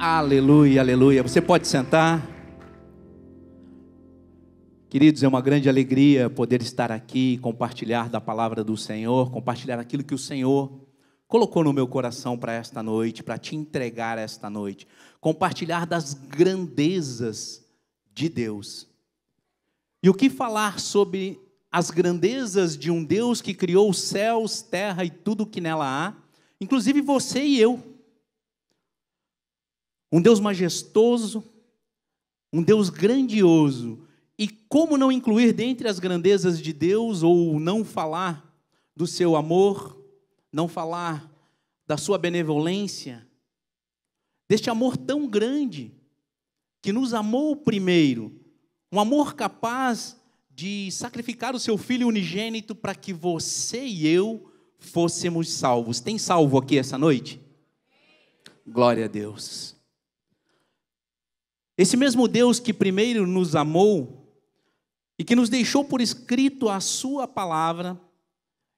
Aleluia, aleluia. Você pode sentar. Queridos, é uma grande alegria poder estar aqui, compartilhar da palavra do Senhor, compartilhar aquilo que o Senhor colocou no meu coração para esta noite, para te entregar esta noite. Compartilhar das grandezas de Deus. E o que falar sobre as grandezas de um Deus que criou os céus, terra e tudo o que nela há, inclusive você e eu. Um Deus majestoso, um Deus grandioso. E como não incluir dentre as grandezas de Deus, ou não falar do seu amor, não falar da sua benevolência, deste amor tão grande, que nos amou primeiro, um amor capaz de sacrificar o seu Filho unigênito para que você e eu fôssemos salvos. Tem salvo aqui essa noite? Glória a Deus. Esse mesmo Deus que primeiro nos amou e que nos deixou por escrito a sua palavra,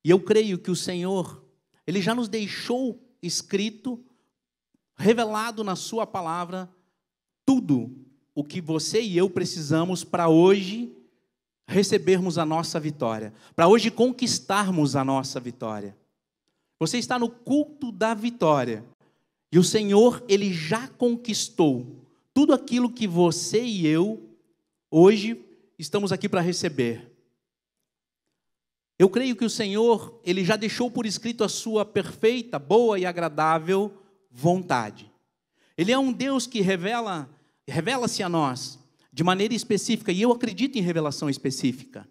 e eu creio que o Senhor, Ele já nos deixou escrito, revelado na sua palavra, tudo o que você e eu precisamos para hoje recebermos a nossa vitória, para hoje conquistarmos a nossa vitória. Você está no culto da vitória, e o Senhor, Ele já conquistou tudo aquilo que você e eu, hoje, estamos aqui para receber. Eu creio que o Senhor, Ele já deixou por escrito a sua perfeita, boa e agradável vontade. Ele é um Deus que revela-se a nós de maneira específica, e eu acredito em revelação específica,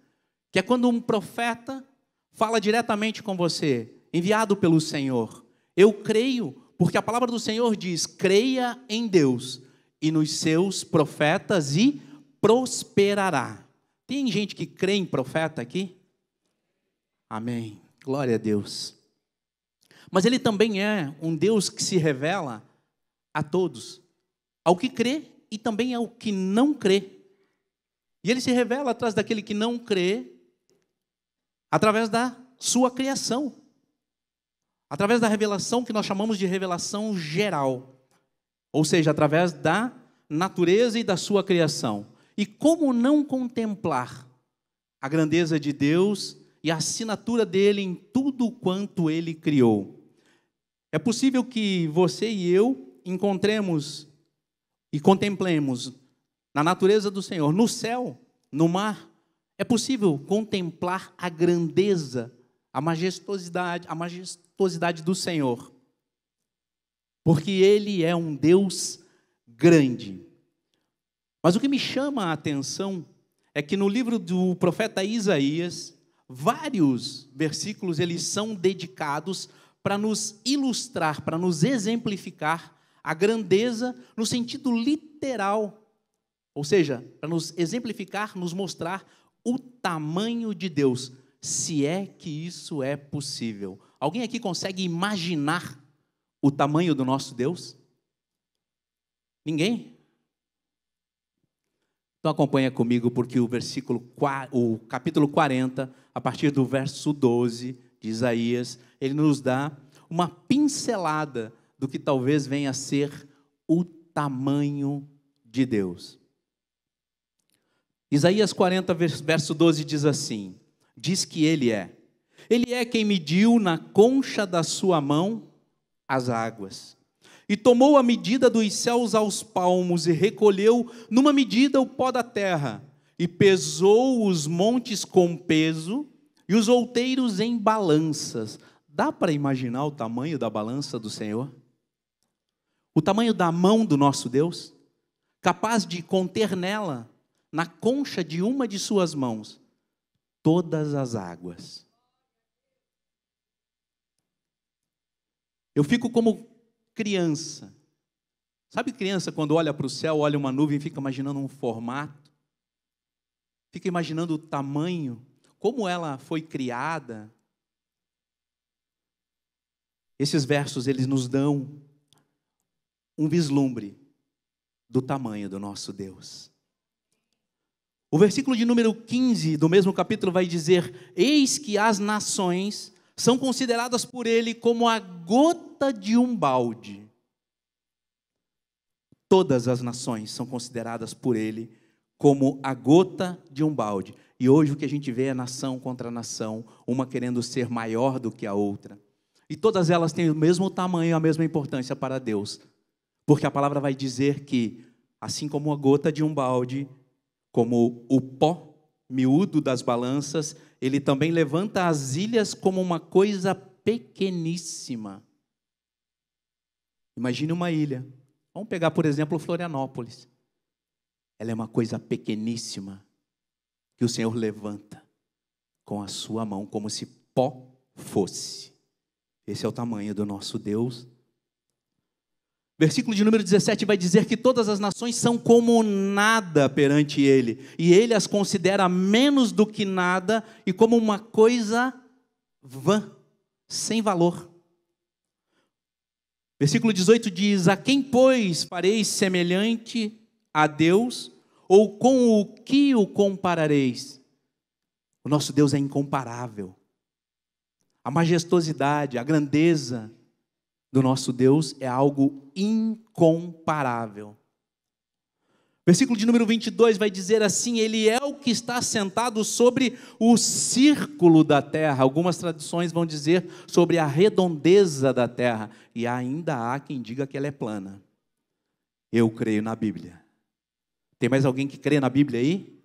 que é quando um profeta fala diretamente com você, enviado pelo Senhor. Eu creio, porque a palavra do Senhor diz, creia em Deus e nos seus profetas e prosperará. Tem gente que crê em profeta aqui? Amém. Glória a Deus. Mas Ele também é um Deus que se revela a todos, ao que crê e também ao que não crê. E Ele se revela atrás daquele que não crê, através da sua criação, através da revelação que nós chamamos de revelação geral, ou seja, através da natureza e da sua criação. E como não contemplar a grandeza de Deus e a assinatura dele em tudo quanto ele criou? É possível que você e eu encontremos e contemplemos na natureza do Senhor, no céu, no mar. É possível contemplar a grandeza, a majestosidade do Senhor, porque Ele é um Deus grande. Mas o que me chama a atenção é que no livro do profeta Isaías, vários versículos eles são dedicados para nos ilustrar, para nos exemplificar a grandeza no sentido literal, ou seja, para nos exemplificar, nos mostrar o tamanho de Deus, se é que isso é possível. Alguém aqui consegue imaginar o tamanho do nosso Deus? Ninguém? Então acompanha comigo, porque o capítulo 40, a partir do verso 12 de Isaías, ele nos dá uma pincelada do que talvez venha a ser o tamanho de Deus. Isaías 40, verso 12 diz assim, diz que Ele é quem mediu na concha da sua mão as águas, e tomou a medida dos céus aos palmos, e recolheu numa medida o pó da terra, e pesou os montes com peso, e os outeiros em balanças. Dá para imaginar o tamanho da balança do Senhor? O tamanho da mão do nosso Deus? Capaz de conter nela, na concha de uma de suas mãos, todas as águas. Eu fico como criança. Sabe criança quando olha para o céu, olha uma nuvem e fica imaginando um formato? Fica imaginando o tamanho, como ela foi criada. Esses versos, eles nos dão um vislumbre do tamanho do nosso Deus. O versículo de número 15 do mesmo capítulo vai dizer, eis que as nações são consideradas por Ele como a gota de um balde. todas as nações são consideradas por ele como a gota de um balde. E hoje o que a gente vê é nação contra nação, uma querendo ser maior do que a outra. E todas elas têm o mesmo tamanho, a mesma importância para Deus. Porque a palavra vai dizer que, assim como a gota de um balde, como o pó miúdo das balanças, ele também levanta as ilhas como uma coisa pequeníssima. Imagine uma ilha. Vamos pegar, por exemplo, Florianópolis. Ela é uma coisa pequeníssima que o Senhor levanta com a sua mão, como se pó fosse. Esse é o tamanho do nosso Deus. Versículo de número 17 vai dizer que todas as nações são como nada perante ele, e ele as considera menos do que nada e como uma coisa vã, sem valor. Versículo 18 diz: a quem, pois, fareis semelhante a Deus, ou com o que o comparareis? O nosso Deus é incomparável. A majestosidade, a grandeza do nosso Deus é algo incomparável. Versículo de número 22 vai dizer assim: ele é o que está sentado sobre o círculo da terra. Algumas traduções vão dizer sobre a redondeza da terra. E ainda há quem diga que ela é plana. Eu creio na Bíblia. Tem mais alguém que crê na Bíblia aí?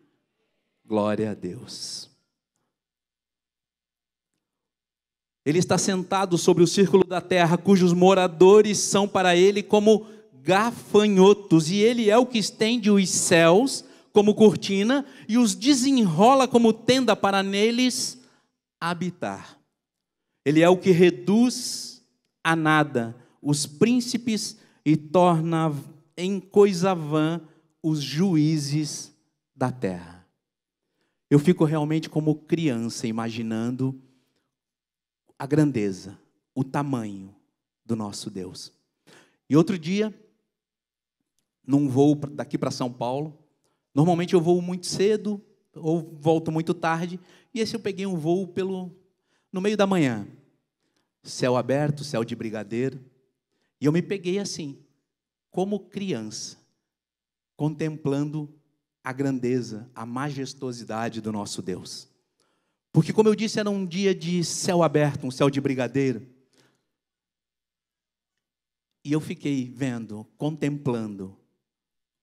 Glória a Deus. Ele está sentado sobre o círculo da terra, cujos moradores são para ele como gafanhotos, e ele é o que estende os céus como cortina e os desenrola como tenda para neles habitar. Ele é o que reduz a nada os príncipes e torna em coisa vã os juízes da terra. Eu fico realmente como criança imaginando a grandeza, o tamanho do nosso Deus. E outro dia, num voo daqui para São Paulo, normalmente eu voo muito cedo ou volto muito tarde, e esse eu peguei um voo no meio da manhã, céu aberto, céu de brigadeiro, e eu me peguei assim, como criança, contemplando a grandeza, a majestosidade do nosso Deus. Porque, como eu disse, era um dia de céu aberto, um céu de brigadeiro. E eu fiquei vendo, contemplando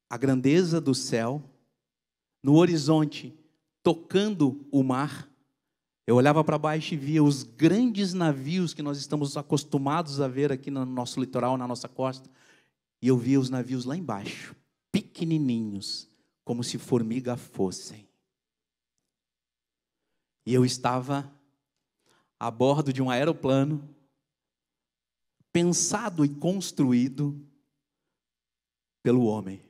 a grandeza do céu, no horizonte, tocando o mar. Eu olhava para baixo e via os grandes navios que nós estamos acostumados a ver aqui no nosso litoral, na nossa costa. E eu via os navios lá embaixo, pequenininhos, como se formiga fossem. E eu estava a bordo de um aeroplano, pensado e construído pelo homem.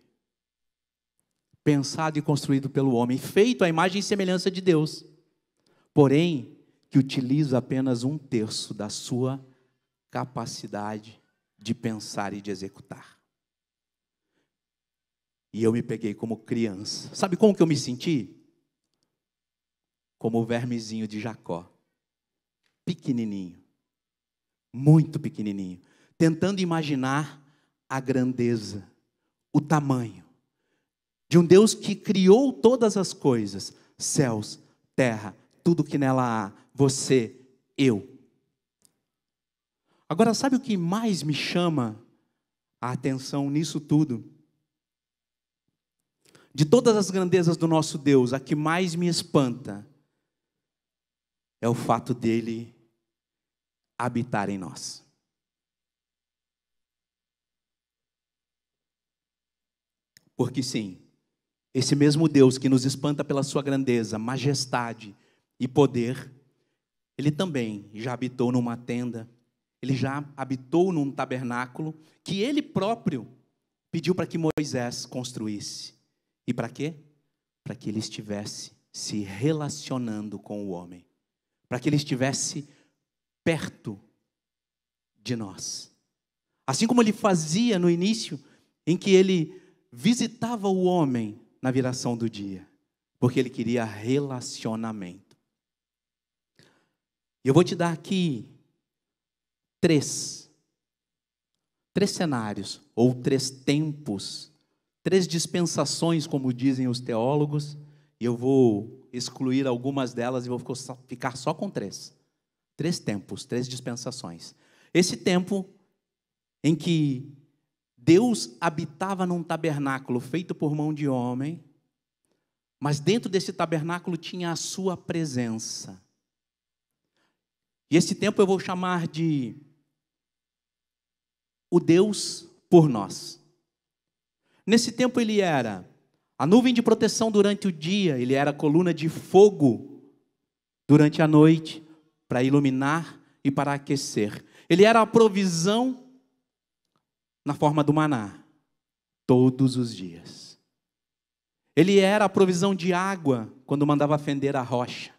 Pensado e construído pelo homem, feito à imagem e semelhança de Deus. Porém, que utiliza apenas 1/3 da sua capacidade de pensar e de executar. E eu me peguei como criança. Sabe como que eu me senti? Como o vermezinho de Jacó, pequenininho, muito pequenininho, tentando imaginar a grandeza, o tamanho, de um Deus que criou todas as coisas, céus, terra, tudo que nela há, você, eu. Agora, sabe o que mais me chama a atenção nisso tudo? De todas as grandezas do nosso Deus, a que mais me espanta é o fato dele habitar em nós. Porque sim, esse mesmo Deus que nos espanta pela sua grandeza, majestade e poder, ele também já habitou numa tenda, ele já habitou num tabernáculo, que ele próprio pediu para que Moisés construísse. E para quê? Para que ele estivesse se relacionando com o homem. Para que ele estivesse perto de nós. Assim como ele fazia no início, em que ele visitava o homem na viração do dia, porque ele queria relacionamento. E eu vou te dar aqui 3 três cenários, ou três tempos, três dispensações, como dizem os teólogos, e eu vou excluir algumas delas e vou ficar só com três. Três tempos, três dispensações. Esse tempo em que Deus habitava num tabernáculo feito por mão de homem, mas dentro desse tabernáculo tinha a sua presença. E esse tempo eu vou chamar de o Deus por nós. Nesse tempo ele era a nuvem de proteção durante o dia, ele era a coluna de fogo durante a noite, para iluminar e para aquecer. Ele era a provisão na forma do maná, todos os dias. Ele era a provisão de água, quando mandava fender a rocha,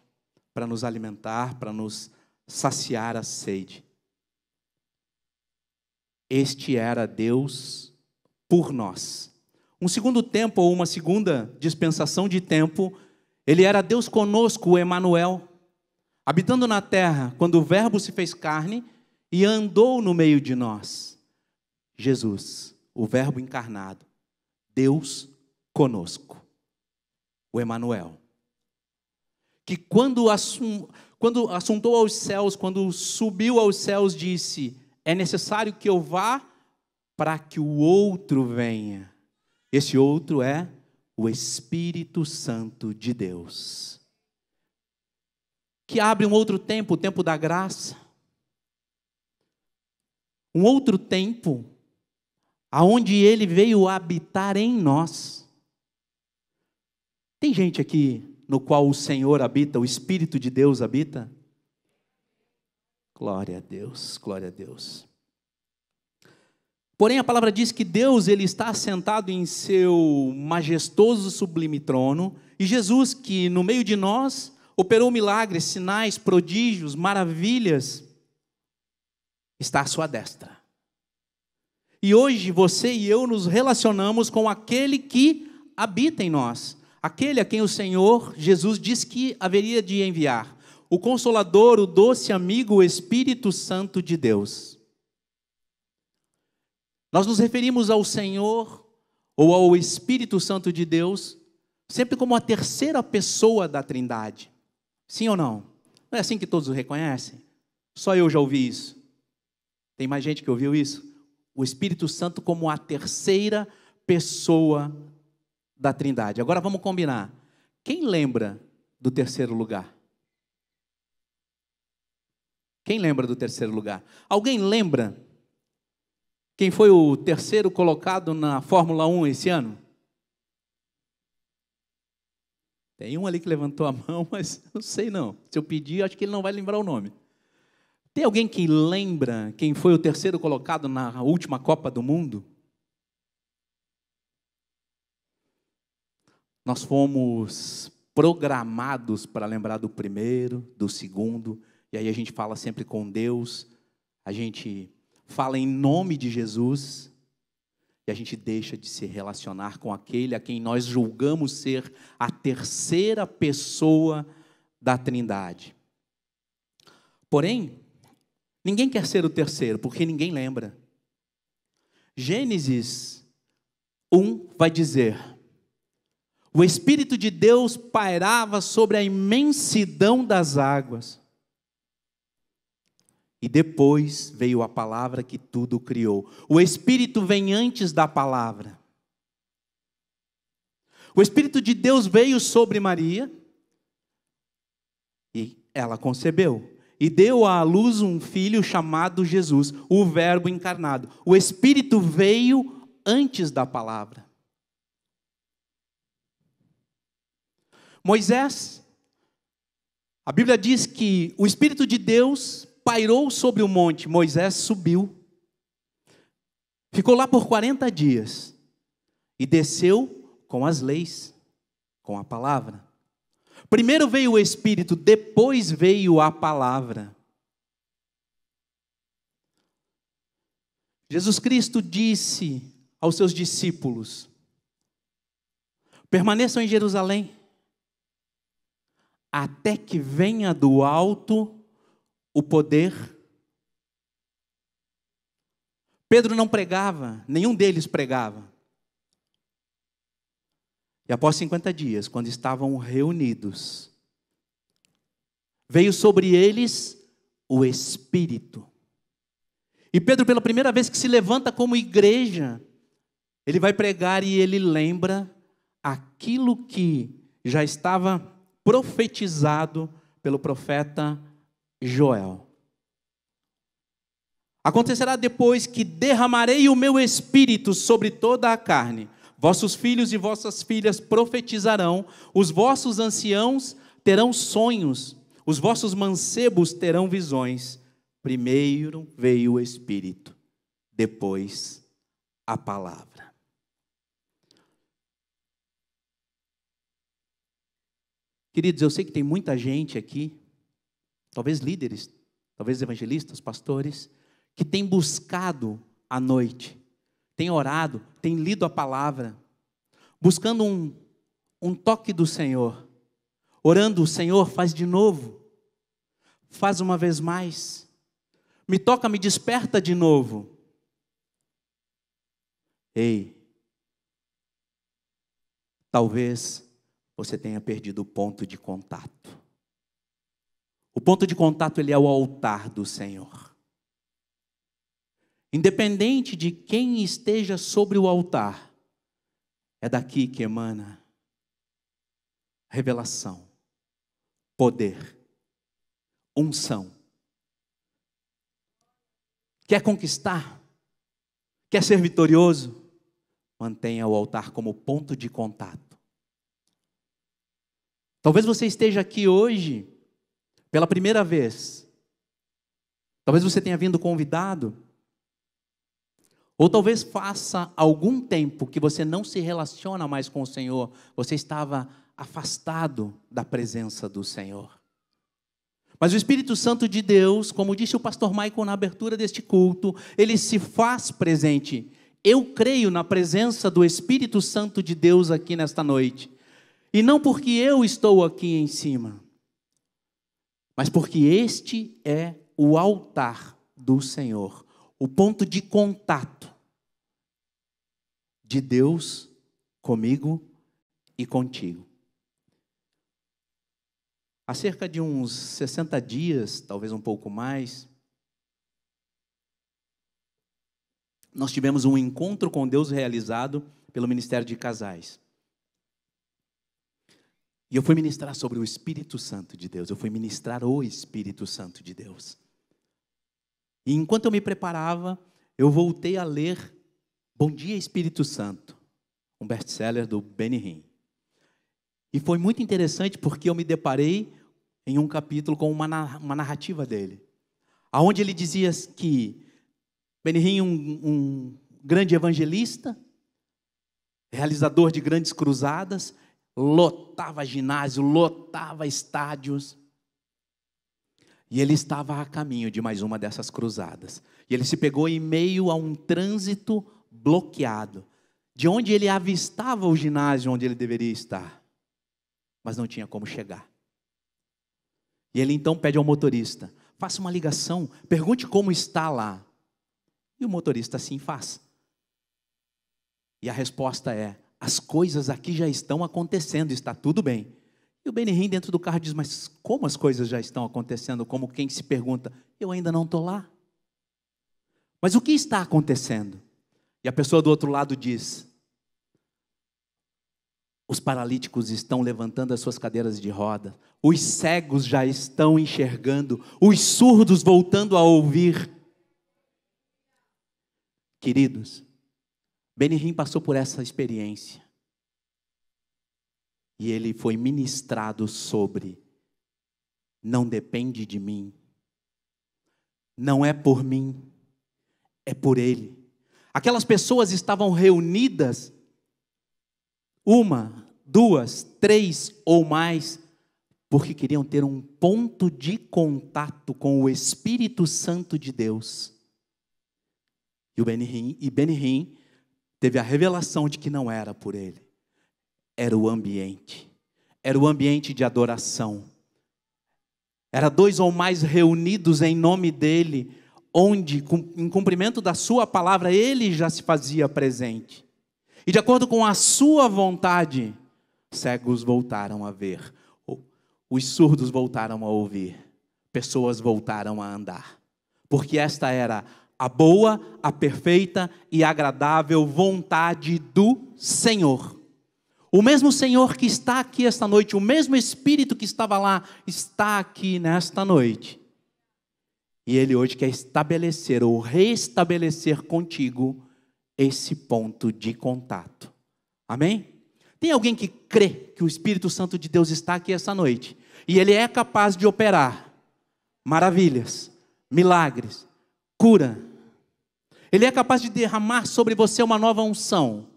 para nos alimentar, para nos saciar a sede. Este era Deus por nós. Um segundo tempo, ou uma segunda dispensação de tempo, ele era Deus conosco, o Emanuel, habitando na terra, quando o Verbo se fez carne e andou no meio de nós. Jesus, o Verbo encarnado, Deus conosco, o Emanuel. Que quando assuntou aos céus, quando subiu aos céus, disse: é necessário que eu vá para que o outro venha. Esse outro é o Espírito Santo de Deus, que abre um outro tempo, o tempo da graça. Um outro tempo, aonde ele veio habitar em nós. Tem gente aqui no qual o Senhor habita, o Espírito de Deus habita? Glória a Deus, glória a Deus. Porém, a palavra diz que Deus, ele está assentado em seu majestoso sublime trono, e Jesus, que no meio de nós operou milagres, sinais, prodígios, maravilhas, está à sua destra. E hoje você e eu nos relacionamos com aquele que habita em nós, aquele a quem o Senhor Jesus disse que haveria de enviar, o Consolador, o doce amigo, o Espírito Santo de Deus. Nós nos referimos ao Senhor ou ao Espírito Santo de Deus sempre como a terceira pessoa da Trindade. Sim ou não? Não é assim que todos o reconhecem? Só eu já ouvi isso. Tem mais gente que ouviu isso? O Espírito Santo como a terceira pessoa da Trindade. Agora vamos combinar. Quem lembra do terceiro lugar? Quem lembra do terceiro lugar? Alguém lembra quem foi o terceiro colocado na Fórmula 1 esse ano? Tem um ali que levantou a mão, mas não sei não. Se eu pedir, acho que ele não vai lembrar o nome. Tem alguém que lembra quem foi o terceiro colocado na última Copa do Mundo? Nós fomos programados para lembrar do primeiro, do segundo, e aí a gente fala sempre com Deus, a gente fala em nome de Jesus, e a gente deixa de se relacionar com aquele a quem nós julgamos ser a terceira pessoa da Trindade. Porém, ninguém quer ser o terceiro, porque ninguém lembra. Gênesis 1 vai dizer: o Espírito de Deus pairava sobre a imensidão das águas. E depois veio a palavra que tudo criou. O Espírito vem antes da palavra. O Espírito de Deus veio sobre Maria e ela concebeu. E deu à luz um filho chamado Jesus, o Verbo encarnado. O Espírito veio antes da palavra. Moisés, a Bíblia diz que o Espírito de Deus pairou sobre o monte. Moisés subiu, ficou lá por 40 dias e desceu com as leis, com a palavra. Primeiro veio o Espírito, depois veio a palavra. Jesus Cristo disse aos seus discípulos: permaneçam em Jerusalém, até que venha do alto o poder. Pedro não pregava, nenhum deles pregava. E após 50 dias, quando estavam reunidos, veio sobre eles o Espírito. E Pedro, pela primeira vez que se levanta como igreja, ele vai pregar e ele lembra aquilo que já estava profetizado pelo profeta Joel. Acontecerá depois que derramarei o meu espírito sobre toda a carne. Vossos filhos e vossas filhas profetizarão, os vossos anciãos terão sonhos, os vossos mancebos terão visões. Primeiro veio o Espírito, depois a palavra. Queridos, eu sei que tem muita gente aqui, talvez líderes, talvez evangelistas, pastores, que tem buscado à noite, tem orado, tem lido a palavra, buscando um toque do Senhor, orando: Senhor, faz de novo, faz uma vez mais, me toca, me desperta de novo. Ei, talvez você tenha perdido o ponto de contato. O ponto de contato, ele é o altar do Senhor. Independente de quem esteja sobre o altar, é daqui que emana revelação, poder, unção. Quer conquistar? Quer ser vitorioso? Mantenha o altar como ponto de contato. Talvez você esteja aqui hoje pela primeira vez. Talvez você tenha vindo convidado. Ou talvez faça algum tempo que você não se relaciona mais com o Senhor. Você estava afastado da presença do Senhor. Mas o Espírito Santo de Deus, como disse o pastor Michael na abertura deste culto, ele se faz presente. Eu creio na presença do Espírito Santo de Deus aqui nesta noite. E não porque eu estou aqui em cima, mas porque este é o altar do Senhor, o ponto de contato de Deus comigo e contigo. Há cerca de uns 60 dias, talvez um pouco mais, nós tivemos um encontro com Deus realizado pelo Ministério de Casais. E eu fui ministrar sobre o Espírito Santo de Deus, eu fui ministrar o Espírito Santo de Deus. E enquanto eu me preparava, eu voltei a ler Bom Dia Espírito Santo, um best-seller do Benny Hinn. E foi muito interessante porque eu me deparei em um capítulo com uma narrativa dele, onde ele dizia que Benny Hinn, um grande evangelista, realizador de grandes cruzadas, lotava ginásio, lotava estádios. E ele estava a caminho de mais uma dessas cruzadas. E ele se pegou em meio a um trânsito bloqueado, de onde ele avistava o ginásio onde ele deveria estar, mas não tinha como chegar. E ele então pede ao motorista: faça uma ligação, pergunte como está lá. E o motorista assim faz. E a resposta é: as coisas aqui já estão acontecendo, está tudo bem. E o Benny Hinn dentro do carro diz: mas como as coisas já estão acontecendo? Como quem se pergunta: eu ainda não estou lá. Mas o que está acontecendo? E a pessoa do outro lado diz: os paralíticos estão levantando as suas cadeiras de roda, os cegos já estão enxergando, os surdos voltando a ouvir. Queridos, Benny Hinn passou por essa experiência. E ele foi ministrado sobre: não depende de mim, não é por mim, é por Ele. Aquelas pessoas estavam reunidas, 1, 2, 3 ou mais, porque queriam ter um ponto de contato com o Espírito Santo de Deus. E Benny Hinn teve a revelação de que não era por ele. Era o ambiente de adoração. Era 2 ou mais reunidos em nome dele, onde, em cumprimento da sua palavra, ele já se fazia presente. E de acordo com a sua vontade, cegos voltaram a ver, os surdos voltaram a ouvir, pessoas voltaram a andar. Porque esta era a boa, a perfeita e agradável vontade do Senhor. O mesmo Senhor que está aqui esta noite, o mesmo Espírito que estava lá, está aqui nesta noite. E Ele hoje quer estabelecer ou restabelecer contigo esse ponto de contato. Amém? Tem alguém que crê que o Espírito Santo de Deus está aqui essa noite? E Ele é capaz de operar maravilhas, milagres, cura. Ele é capaz de derramar sobre você uma nova unção.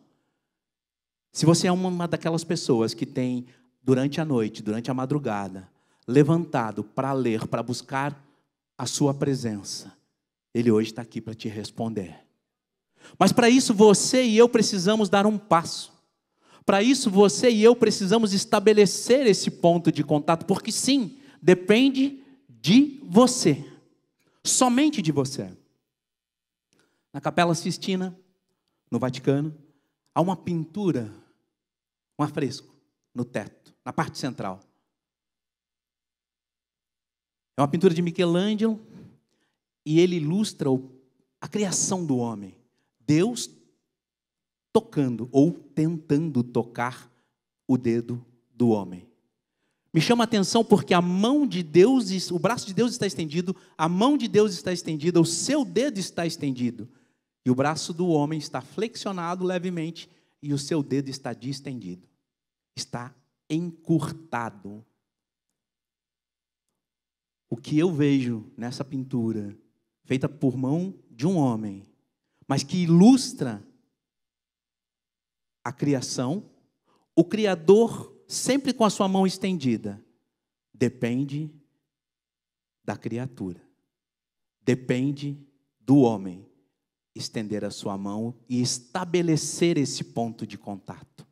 Se você é uma daquelas pessoas que tem, durante a noite, durante a madrugada, levantado para ler, para buscar a sua presença, Ele hoje está aqui para te responder. Mas para isso você e eu precisamos dar um passo. Para isso você e eu precisamos estabelecer esse ponto de contato, porque sim, depende de você, somente de você. Na Capela Sistina, no Vaticano, há uma pintura, um afresco no teto, na parte central. É uma pintura de Michelangelo e ele ilustra a criação do homem. Deus tocando ou tentando tocar o dedo do homem. Me chama a atenção porque a mão de Deus, o braço de Deus está estendido, a mão de Deus está estendida, o seu dedo está estendido. E o braço do homem está flexionado levemente e o seu dedo está distendido. Está encurtado. O que eu vejo nessa pintura, feita por mão de um homem, mas que ilustra a criação, o Criador sempre com a sua mão estendida, depende da criatura, depende do homem estender a sua mão e estabelecer esse ponto de contato.